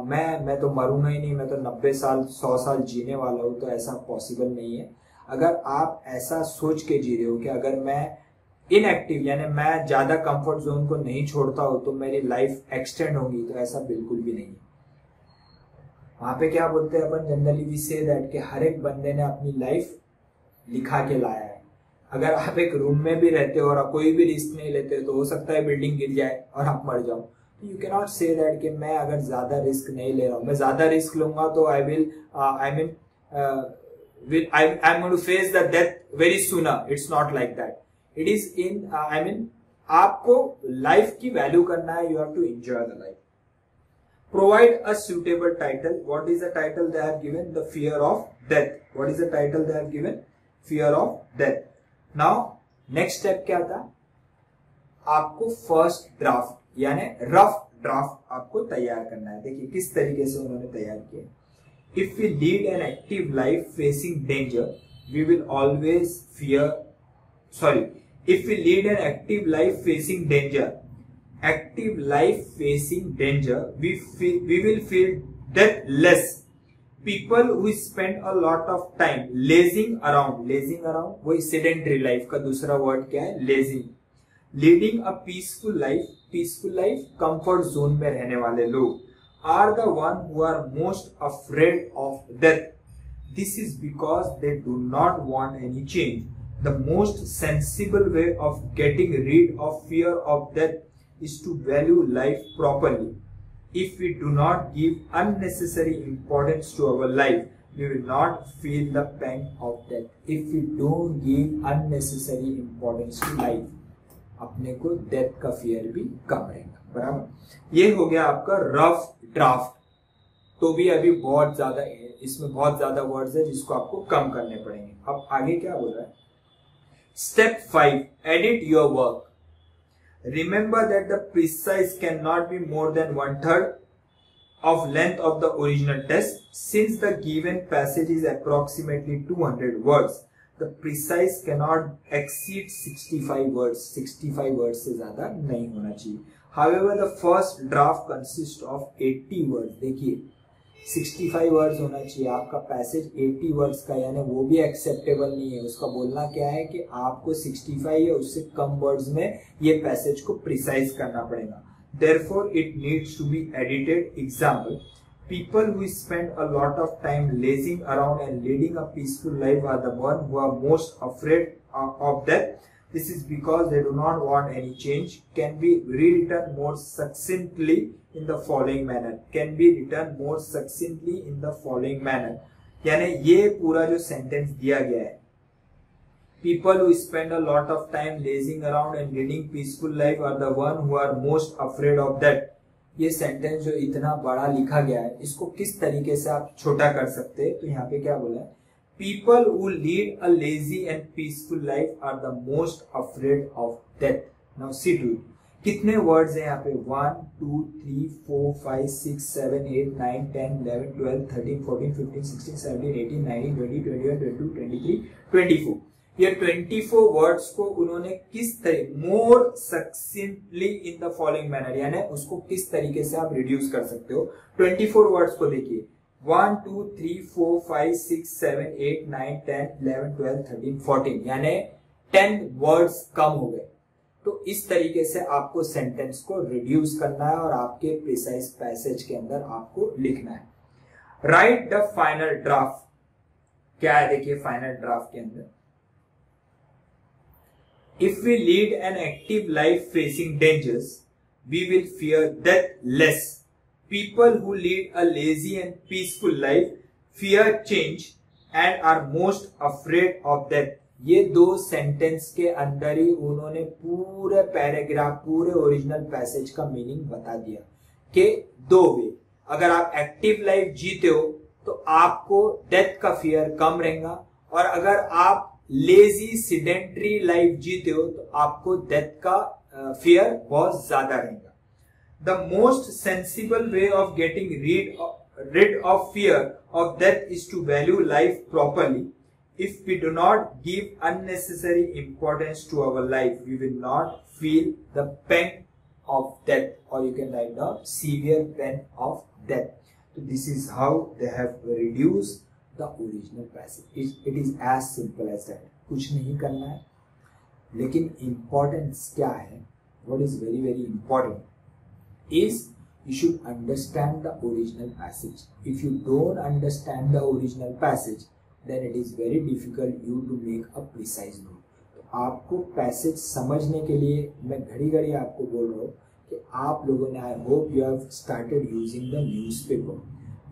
मैं तो मरूंगा ही नहीं, मैं तो 90 साल 100 साल जीने वाला हूँ, तो ऐसा पॉसिबल नहीं है। अगर आप ऐसा सोच के जी रहे हो कि अगर मैं इनएक्टिव यानी मैं ज्यादा कंफर्ट जोन को नहीं छोड़ता हूं तो मेरी लाइफ एक्सटेंड होगी, तो ऐसा बिल्कुल भी नहीं है। वहां पे क्या बोलते हैं अपन, जनरली वी से दैट कि हर एक बंदे ने अपनी लाइफ लिखा के लाया है। अगर आप एक रूम में भी रहते हो और कोई भी रिस्क नहीं लेते तो हो सकता है बिल्डिंग गिर जाए और आप मर जाओ। तो you can not say that कि मैं अगर ज्यादा रिस्क नहीं ले रहा हूं, मैं ज्यादा रिस्क लूंगा तो I am going to face the death very sooner. It's not like that. It is in आपको लाइफ की वैल्यू करना है। You have to enjoy the life. Provide a suitable title. What is the title they have given? The fear of death. What is the title they have given? Fear of death. Now next step क्या था, आपको फर्स्ट ड्राफ्ट यानी रफ ड्राफ्ट आपको तैयार करना है। देखिए किस तरीके से उन्होंने तैयार किया। If we lead an active life facing danger we will always fear if we lead an active life facing danger, we will feel death less. People who spend a lot of time lazing around वही sedentary life का दूसरा वर्ड क्या है, lazing. Leading a peaceful life comfort zone में रहने वाले लोग are the one who are most afraid of death. This is because they do not want any change. The most sensible way of getting rid of fear of death is to value life properly. If we do not give unnecessary importance to our life, we will not feel the pang of death. If we don't give unnecessary importance to life, अपने को डेथ का फियर भी कम रहेगा। बराबर, ये हो गया आपका रफ ड्राफ्ट। तो भी अभी बहुत ज्यादा इसमें बहुत ज्यादा वर्ड्स है जिसको आपको कम करने पड़ेंगे। अब आगे क्या बोल रहा है, Step 5. Edit your work. Remember that the precise cannot be more than 1/3 of length of the original text. Since the given passage is approximately 200 words, the precise cannot exceed 65 words. 65 words से ज्यादा नहीं होना चाहिए. However, the first draft consists of 80 words. देखिए 65 वर्ड्स होना चाहिए आपका पैसेज, 80 वर्ड्स का, यानी वो भी एक्सेप्टेबल नहीं है. उसका बोलना क्या है कि आपको 65 या उससे कम वर्ड्स में ये पैसेज को प्रिसाइज करना पड़ेगा. Therefore, it needs to be edited. Example: people who spend a lot of time lazing around and leading a peaceful life are the ones who are most afraid of death. This is because they do not want any change. Can be rewritten more succinctly in the following manner. Can be written more succinctly in the following manner. यानी ये पूरा जो सेंटेंस दिया गया है, people who spend a lot of time lazing around and leading peaceful life are the one who are most afraid of that. ये सेंटेंस जो इतना बड़ा लिखा गया है, इसको किस तरीके से आप छोटा कर सकते हैं? तो यहाँ पे क्या बोला है? People who lead a lazy and peaceful life are the most afraid of death. Now see to it. कितने वर्ड्स हैं यहाँ पे? 1 2 3 4 5 6 7 8 9 10 11 12 13 14 15 16 17 18 19 20 21 22 23 24. ये 24 वर्ड्स को उन्होंने किस तरीके, मोर सक्सिंटली इन द फॉलोइंग मैनर, यानी उसको किस तरीके से आप रिड्यूस कर सकते हो. 24 वर्ड्स को देखिए, 1 2 3 4 5 6 7 8 9 10 11 12 13 14, यानी 10 वर्ड्स कम हो गए. तो इस तरीके से आपको सेंटेंस को रिड्यूस करना है और आपके प्रिसाइज पैसेज के अंदर आपको लिखना है. Right the final draft. क्या है देखिए फाइनल ड्राफ्ट के अंदर, if we lead an active life facing dangers, we will fear death less. People who lead a lazy and peaceful life fear change and are most afraid of death. ये दो सेंटेंस के अंदर ही उन्होंने पूरे पैराग्राफ, पूरे ओरिजिनल पैसेज का मीनिंग बता दिया कि दो वे, अगर आप एक्टिव लाइफ जीते हो तो आपको डेथ का फियर कम रहेगा, और अगर आप लेजी सिडेंट्री लाइफ जीते हो तो आपको डेथ का फियर बहुत ज्यादा रहेगा. The most sensible way of getting rid of fear of death is to value life properly. If we do not give unnecessary importance to our life, we will not feel the pain of death, or you can write down severe pain of death. So this is how they have reduced the original passage. It is as simple as that. कुछ नहीं करना है, लेकिन importance क्या है? What is very very important is you should understand the original passage. If you don't understand the original passage, then it is very difficult you to make a precise note. तो आपको पैसेज समझने के लिए मैं घड़ी घड़ी आपको बोल रहा हूँ कि आप लोगों ने, I hope you have started using the newspaper.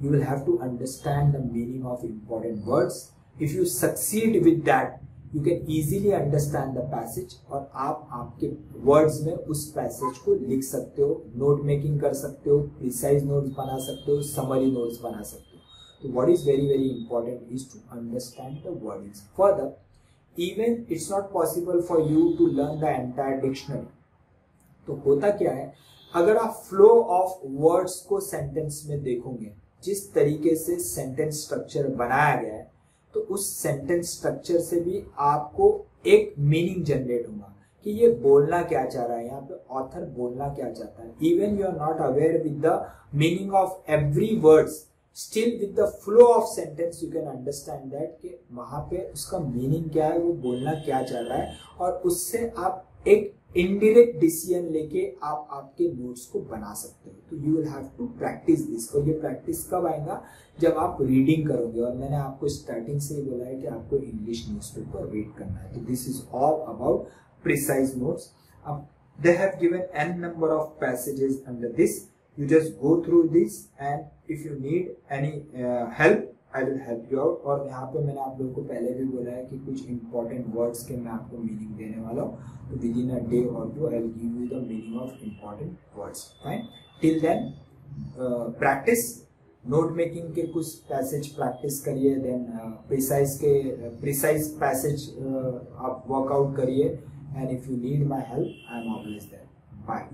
You will have to understand the meaning of important words. If you succeed with that, you can easily understand the passage, और आप आपके वर्ड्स में उस पैसेज को लिख सकते हो, नोट मेकिंग कर सकते हो, प्रिसाइज नोट्स बना सकते हो, समरी नोट्स बना सकते हो. तो what is very very important is to understand the wordings. Further, even it's not possible for you to learn the entire dictionary. तो होता क्या है, अगर आप फ्लो ऑफ वर्ड्स को सेंटेंस में देखोगे, जिस तरीके से सेंटेंस स्ट्रक्चर बनाया गया है, तो उस सेंटेंस स्ट्रक्चर से भी आपको एक मीनिंग जनरेट होगा कि ये बोलना क्या चाह रहा है, यहाँ पे ऑथर बोलना क्या चाहता है. Even you are not aware with the meaning of every words, still with the flow of sentence you can understand that कि वहां पे उसका मीनिंग क्या है, वो बोलना क्या चाह रहा है, और उससे आप एक इनडायरेक्ट डिसीजन लेके आप आपके नोट्स को बना सकते हो. तो you will have to practise this. और ये प्रैक्टिस कब आएगा? जब आप रीडिंग करोगे. और मैंने आपको स्टार्टिंग से ही बोला है कि आपको इंग्लिश न्यूज़पेपर रीड करना है. तो this is all about precise notes. अब they have given n number of passages under this. You just go through this, and if you need any help, I will help you out. और यहाँ पे मैंने आप लोगों को पहले भी बोला है कि कुछ important words के मैं आपको मीनिंग देने वाला हूँ. तो within a day or two, I will give you the meaning of important words. Fine. Till then, practice. Note making के कुछ पैसेज प्रैक्टिस करिए, देन प्रिसाइज पैसेज आप वर्कआउट करिए. And if you need my help, I am always there. Bye.